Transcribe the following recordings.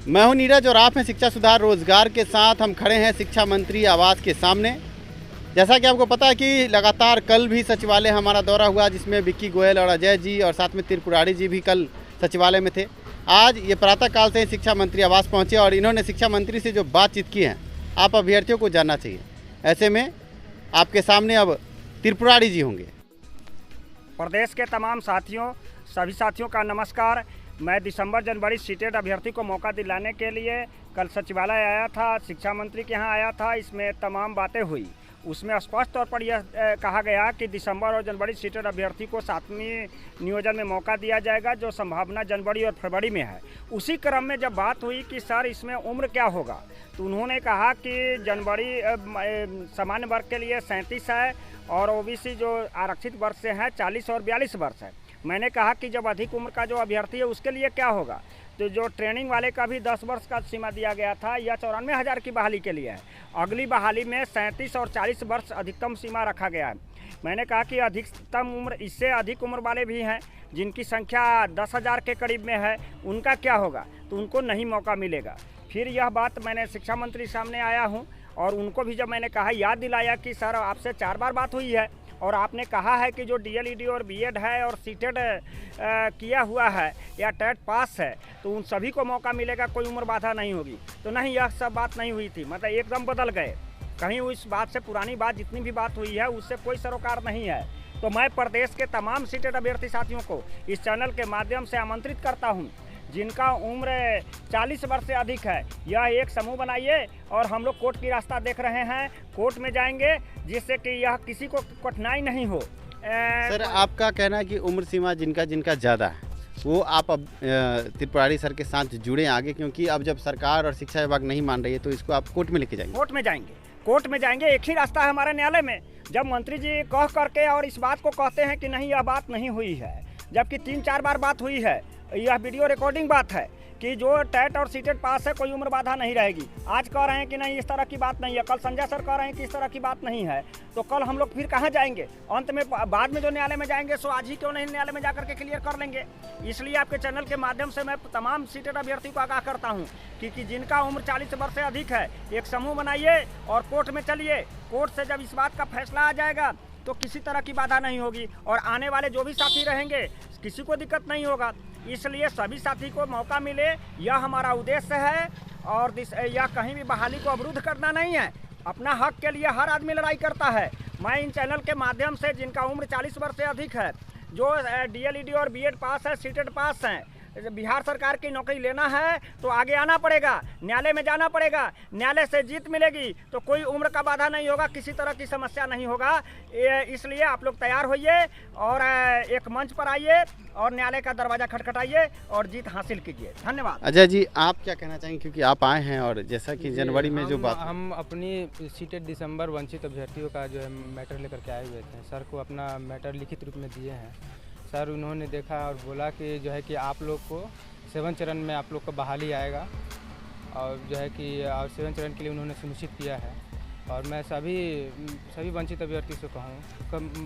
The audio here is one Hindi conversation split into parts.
मैं हूं नीरज और आप हैं शिक्षा सुधार रोजगार के साथ। हम खड़े हैं शिक्षा मंत्री आवास के सामने। जैसा कि आपको पता है कि लगातार कल भी सचिवालय हमारा दौरा हुआ, जिसमें विक्की गोयल और अजय जी और साथ में त्रिपुरारी जी भी कल सचिवालय में थे। आज ये प्रातःकाल से ही शिक्षा मंत्री आवास पहुंचे और इन्होंने शिक्षा मंत्री से जो बातचीत की है, आप अभ्यर्थियों को जानना चाहिए। ऐसे में आपके सामने अब त्रिपुरारी जी होंगे। प्रदेश के तमाम साथियों, सभी साथियों का नमस्कार। मैं दिसंबर जनवरी सीटेड अभ्यर्थी को मौका दिलाने के लिए कल सचिवालय आया था, शिक्षा मंत्री के यहाँ आया था। इसमें तमाम बातें हुई। उसमें स्पष्ट तौर पर यह कहा गया कि दिसंबर और जनवरी सीटेड अभ्यर्थी को 7वीं नियोजन में मौका दिया जाएगा, जो संभावना जनवरी और फरवरी में है। उसी क्रम में जब बात हुई कि सर इसमें उम्र क्या होगा, तो उन्होंने कहा कि जनवरी सामान्य वर्ग के लिए 37 है और ओबीसी जो आरक्षित वर्ग से हैं 40 और 42 वर्ष है। मैंने कहा कि जब अधिक उम्र का जो अभ्यर्थी है उसके लिए क्या होगा, तो जो ट्रेनिंग वाले का भी 10 वर्ष का सीमा दिया गया था, यह 94,000 की बहाली के लिए है। अगली बहाली में 37 और 40 वर्ष अधिकतम सीमा रखा गया है। मैंने कहा कि अधिकतम उम्र, इससे अधिक उम्र वाले भी हैं जिनकी संख्या 10,000 के करीब में है, उनका क्या होगा, तो उनको नहीं मौका मिलेगा। फिर यह बात मैंने शिक्षा मंत्री सामने आया हूँ और उनको भी जब मैंने कहा, याद दिलाया कि सर आपसे 4 बार बात हुई है और आपने कहा है कि जो डीएलईडी और बीएड है और सीटेड किया हुआ है या टेट पास है, तो उन सभी को मौका मिलेगा, कोई उम्र बाधा नहीं होगी। तो नहीं, यह सब बात नहीं हुई थी। मतलब एकदम बदल गए। कहीं उस बात से, पुरानी बात जितनी भी बात हुई है उससे कोई सरोकार नहीं है। तो मैं प्रदेश के तमाम सीटेड अभ्यर्थी साथियों को इस चैनल के माध्यम से आमंत्रित करता हूँ, जिनका उम्र 40 वर्ष से अधिक है, यह एक समूह बनाइए और हम लोग कोर्ट की रास्ता देख रहे हैं, कोर्ट में जाएंगे, जिससे कि यह किसी को कठिनाई नहीं हो। सर आपका कहना है कि उम्र सीमा जिनका जिनका ज़्यादा है वो आप अब त्रिपुरारी सर के साथ जुड़े आगे, क्योंकि अब जब सरकार और शिक्षा विभाग नहीं मान रही है तो इसको आप कोर्ट में लेके जाएंगे। कोर्ट में जाएंगे, कोर्ट में जाएंगे। एक ही रास्ता है हमारे न्यायालय में। जब मंत्री जी कह करके और इस बात को कहते हैं कि नहीं यह बात नहीं हुई है, जबकि 3-4 बार बात हुई है, यह वीडियो रिकॉर्डिंग बात है कि जो टेट और सीटेड पास है कोई उम्र बाधा नहीं रहेगी। आज कह रहे हैं कि नहीं इस तरह की बात नहीं है, कल संजय सर कह रहे हैं कि इस तरह की बात नहीं है, तो कल हम लोग फिर कहाँ जाएंगे? अंत में बाद में जो न्यायालय में जाएंगे सो आज ही क्यों नहीं न्यायालय में जाकर के क्लियर कर लेंगे। इसलिए आपके चैनल के माध्यम से मैं तमाम सीटेड अभ्यर्थी को आगाह करता हूँ कि जिनका उम्र 40 वर्ष से अधिक है, एक समूह बनाइए और कोर्ट में चलिए। कोर्ट से जब इस बात का फैसला आ जाएगा तो किसी तरह की बाधा नहीं होगी और आने वाले जो भी साथी रहेंगे किसी को दिक्कत नहीं होगा। इसलिए सभी साथी को मौका मिले, यह हमारा उद्देश्य है। और यह कहीं भी बहाली को अवरुद्ध करना नहीं है। अपना हक के लिए हर आदमी लड़ाई करता है। मैं इन चैनल के माध्यम से जिनका उम्र 40 वर्ष से अधिक है, जो डीएलईडी और बीएड पास है, सीटेड पास हैं, बिहार सरकार की नौकरी लेना है तो आगे आना पड़ेगा, न्यायालय में जाना पड़ेगा। न्यायालय से जीत मिलेगी तो कोई उम्र का बाधा नहीं होगा, किसी तरह की समस्या नहीं होगा। इसलिए आप लोग तैयार होइए और एक मंच पर आइए और न्यायालय का दरवाजा खटखटाइए और जीत हासिल कीजिए। धन्यवाद। अजय जी आप क्या कहना चाहेंगे, क्योंकि आप आए हैं और जैसा कि जनवरी में जो बात, हम अपनी सीटेड दिसंबर वंचित अभ्यर्थियों का जो है मैटर लेकर के आए हुए थे, सर को अपना मैटर लिखित रूप में दिए हैं। सर उन्होंने देखा और बोला कि जो है कि आप लोग को 7 चरण में आप लोग का बहाली आएगा और जो है कि 7 चरण के लिए उन्होंने सुनिश्चित किया है। और मैं सभी वंचित अभ्यर्थी से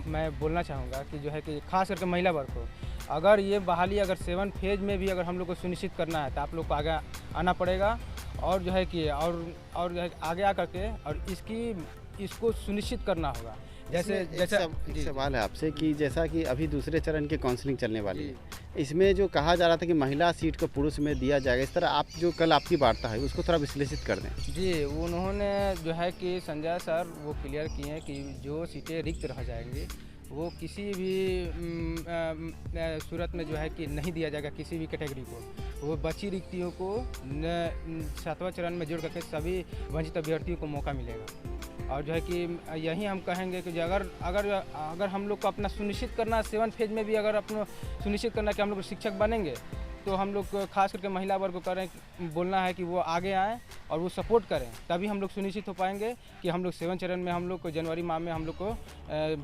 मैं बोलना चाहूँगा कि जो है कि खास करके महिला वर्ग को, अगर ये बहाली अगर 7 फेज में भी अगर हम लोग को सुनिश्चित करना है तो आप लोग को आगे आना पड़ेगा और जो है कि और जो है आगे आकर के और इसको सुनिश्चित करना होगा। जैसे सवाल है आपसे कि जैसा कि अभी दूसरे चरण की काउंसलिंग चलने वाली है, इसमें जो कहा जा रहा था कि महिला सीट को पुरुष में दिया जाएगा, इस तरह आप जो कल आपकी वार्ता है उसको थोड़ा विश्लेषित कर दें। जी, उन्होंने जो है कि संजय सर वो क्लियर किए हैं कि जो सीटें रिक्त रह जाएंगी वो किसी भी सूरत में जो है कि नहीं दिया जाएगा किसी भी कैटेगरी को। वो बची रिक्तियों को 7वां चरण में जोड़ करके सभी वंचित अभ्यर्थियों को मौका मिलेगा। और जो है कि यही हम कहेंगे कि जो अगर हम लोग को अपना सुनिश्चित करना 7 फेज में भी अगर अपना सुनिश्चित करना कि हम लोग शिक्षक बनेंगे, तो हम लोग को खास करके महिला वर्ग को करें बोलना है कि वो आगे आएँ और वो सपोर्ट करें, तभी हम लोग सुनिश्चित हो पाएंगे कि हम लोग 7 चरण में हम लोग को जनवरी माह में हम लोग को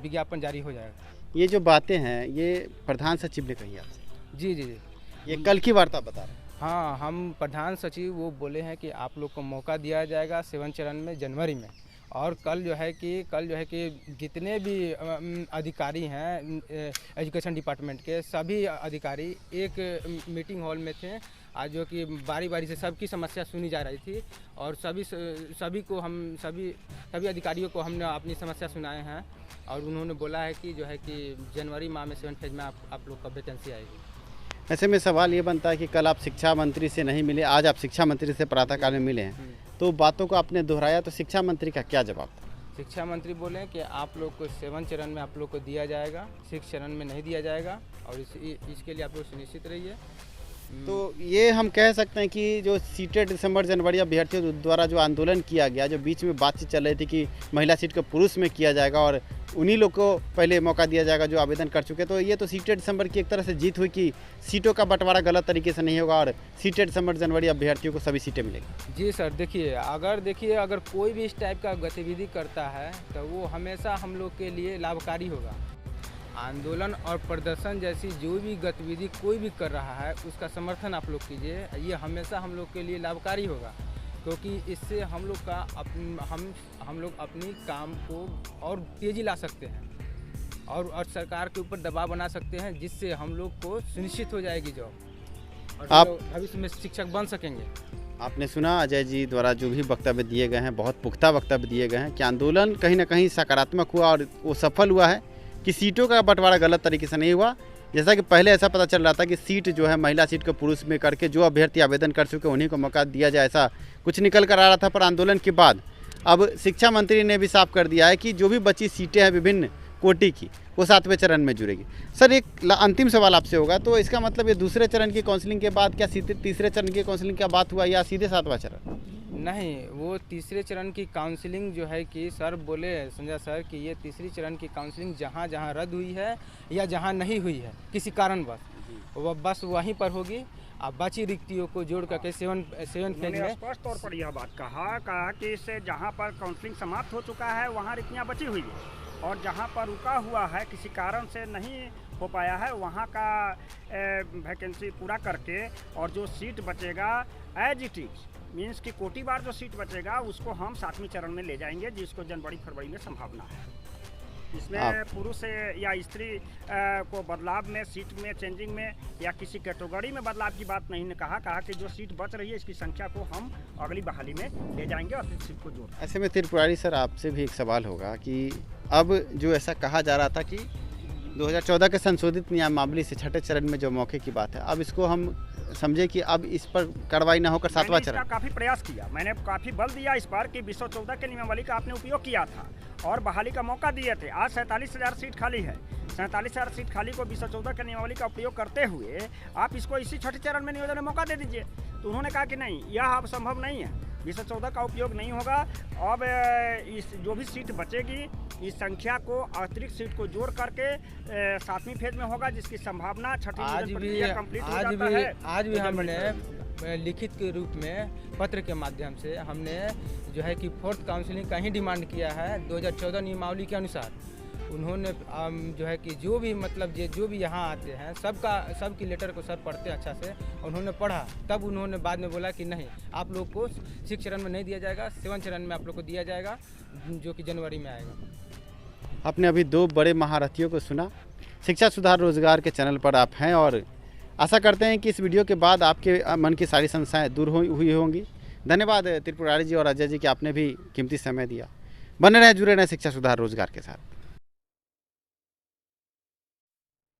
विज्ञापन जारी हो जाएगा। ये जो बातें हैं ये प्रधान सचिव ने कही आपसे? जी जी जी, ये कल की वार्ता बता रहे हैं? हाँ, हम प्रधान सचिव वो बोले हैं कि आप लोग को मौका दिया जाएगा 7 चरण में जनवरी में, और कल जो है कि जितने भी अधिकारी हैं एजुकेशन डिपार्टमेंट के सभी अधिकारी एक मीटिंग हॉल में थे आज, जो कि बारी बारी से सबकी समस्या सुनी जा रही थी, और सभी अधिकारियों को हमने अपनी समस्या सुनाए हैं, और उन्होंने बोला है कि जो है कि जनवरी माह में 7 फेज में आप लोग का वैकेंसी आएगी। ऐसे में सवाल ये बनता है कि कल आप शिक्षा मंत्री से नहीं मिले, आज आप शिक्षा मंत्री से प्रातःकाल में मिले हैं, तो बातों को आपने दोहराया, तो शिक्षा मंत्री का क्या जवाब था? शिक्षा मंत्री बोले कि आप लोग को 7 चरण में आप लोग को दिया जाएगा, 6 चरण में नहीं दिया जाएगा, और इसके लिए आप लोग सुनिश्चित रहिए। तो ये हम कह सकते हैं कि जो सीटेट दिसंबर जनवरी अभ्यर्थियों द्वारा जो आंदोलन किया गया, जो बीच में बातचीत चल रही थी कि महिला सीट को पुरुष में किया जाएगा और उन्हीं लोग को पहले मौका दिया जाएगा जो आवेदन कर चुके, तो ये तो सीटेट दिसंबर की एक तरह से जीत हुई कि सीटों का बंटवारा गलत तरीके से नहीं होगा और सीटेट दिसंबर जनवरी अभ्यर्थियों को सभी सीटें मिलेंगी। जी सर, देखिए अगर कोई भी इस टाइप का गतिविधि करता है तो वो हमेशा हम लोग के लिए लाभकारी होगा। आंदोलन और प्रदर्शन जैसी जो भी गतिविधि कोई भी कर रहा है उसका समर्थन आप लोग कीजिए, ये हमेशा हम लोग के लिए लाभकारी होगा, क्योंकि इससे हम लोग का हम लोग अपनी काम को और तेज़ी ला सकते हैं और सरकार के ऊपर दबाव बना सकते हैं, जिससे हम लोग को सुनिश्चित हो जाएगी जॉब और आप भविष्य में शिक्षक बन सकेंगे। आपने सुना अजय जी द्वारा जो भी वक्तव्य दिए गए हैं, बहुत पुख्ता वक्तव्य दिए गए हैं कि आंदोलन कहीं ना कहीं सकारात्मक हुआ और वो सफल हुआ है कि सीटों का बंटवारा गलत तरीके से नहीं हुआ। जैसा कि पहले ऐसा पता चल रहा था कि सीट जो है महिला सीट को पुरुष में करके जो अभ्यर्थी आवेदन कर चुके उन्हीं को मौका दिया जाए, ऐसा कुछ निकल कर आ रहा था। पर आंदोलन के बाद अब शिक्षा मंत्री ने भी साफ कर दिया है कि जो भी बची सीटें हैं विभिन्न कोटि की, वो 7वें चरण में जुड़ेगी। सर, एक अंतिम सवाल आपसे होगा, तो इसका मतलब ये दूसरे चरण की काउंसलिंग के बाद क्या तीसरे चरण की काउंसलिंग का बात हुआ या सीधे 7वां चरण? नहीं, वो तीसरे चरण की काउंसलिंग जो है कि सर बोले संजय सर कि ये तीसरी चरण की काउंसलिंग जहाँ जहाँ रद्द हुई है या जहाँ नहीं हुई है किसी कारणवश, वह बस वहीं पर होगी। अब बची रिक्तियों को जोड़ करके 7 फेज में स्पष्ट तौर पर यह बात कहा कि इससे जहाँ पर काउंसलिंग समाप्त हो चुका है वहाँ रिक्तियाँ बची हुई है, और जहाँ पर रुका हुआ है किसी कारण से नहीं हो पाया है वहाँ का वैकेंसी पूरा करके और जो सीट बचेगा एज इट इज मीन्स कि कोटि बार जो सीट बचेगा उसको हम 7वें चरण में ले जाएंगे, जिसको जनवरी फरवरी में संभावना है। इसमें पुरुष या स्त्री को बदलाव में सीट में चेंजिंग में या किसी कैटेगरी में बदलाव की बात नहीं ने कहा कि जो सीट बच रही है इसकी संख्या को हम अगली बहाली में ले जाएंगे और फिर सीट को जोड़। ऐसे में त्रिपुरारी सर आपसे भी एक सवाल होगा कि अब जो ऐसा कहा जा रहा था कि 2014 के संशोधित नियमावली से 6ठे चरण में जो मौके की बात है, अब इसको हम समझे कि अब इस पर कार्रवाई ना होकर 7वां चरण। काफ़ी प्रयास किया, मैंने काफ़ी बल दिया इस पर कि 214 के नियमावली का आपने उपयोग किया था और बहाली का मौका दिए थे। आज 47,000 सीट खाली है, 47,000 सीट खाली को 214 के नियमावली का उपयोग करते हुए आप इसको इसी 6ठे चरण में नियोजन में मौका दे दीजिए। तो उन्होंने कहा कि नहीं, यह अब संभव नहीं है, 214 का उपयोग नहीं होगा। अब इस जो भी सीट बचेगी इस संख्या को अतिरिक्त सीट को जोड़ करके 7वीं फेज में होगा, जिसकी संभावना छठी प्रक्रिया कंप्लीट हो जाता है। आज भी हमने लिखित के रूप में पत्र के माध्यम से हमने जो है कि 4th काउंसलिंग का ही डिमांड किया है 2014 नियमावली के अनुसार। उन्होंने जो है कि जो भी यहाँ आते हैं सबकी लेटर को सर पढ़ते अच्छा से, उन्होंने पढ़ा, तब उन्होंने बाद में बोला कि नहीं, आप लोग को 6 चरण में नहीं दिया जाएगा, 7 चरण में आप लोग को दिया जाएगा, जो कि जनवरी में आएगा। आपने अभी 2 बड़े महारथियों को सुना। शिक्षा सुधार रोजगार के चैनल पर आप हैं और आशा करते हैं कि इस वीडियो के बाद आपके मन की सारी समस्याएं दूर हुई होंगी। धन्यवाद त्रिपुरारी जी और अजय जी कि आपने भी कीमती समय दिया। बने रहें, जुड़े रहें शिक्षा सुधार रोजगार के साथ।